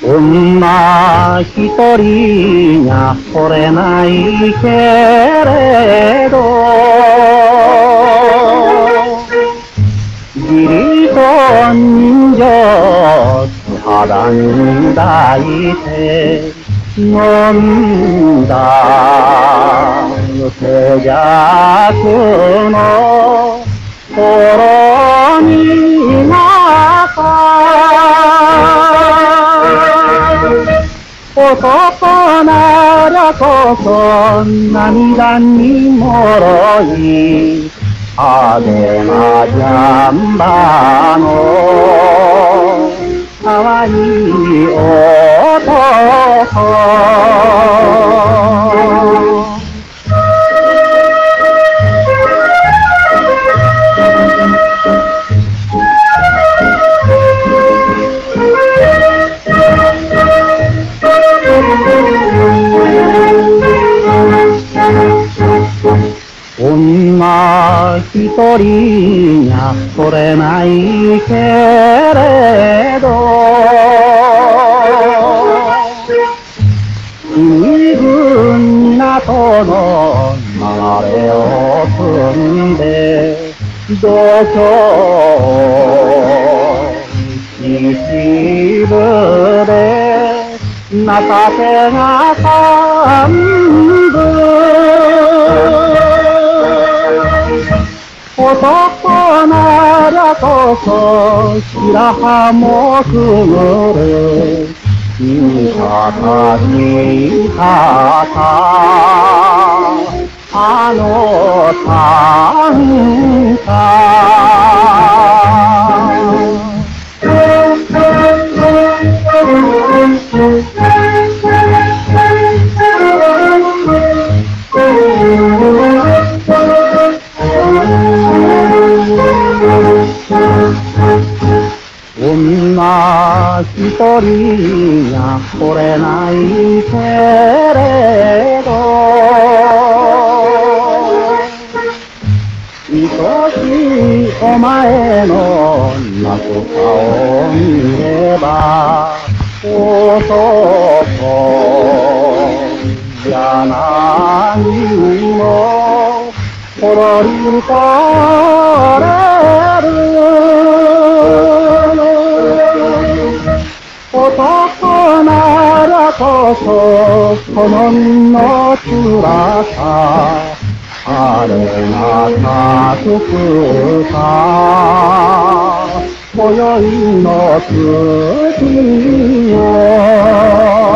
女一人にゃ惚れないけれど義理と人情肌に抱いて飲んだ手弱の頃にな男ならこそ涙にもろい派手なジャンバーの可愛い男女一人にゃ惚れないけれど身分港の流れを汲んで度胸秩父で情けが半分男ならこそ白羽もくぐる味方味方あの短歌女一人にゃ惚れないけれど愛しいお前の泣く顔見れば男じゃないのほろりとれる男ならこそこの身の辛さあれがたくくさ今宵の月よ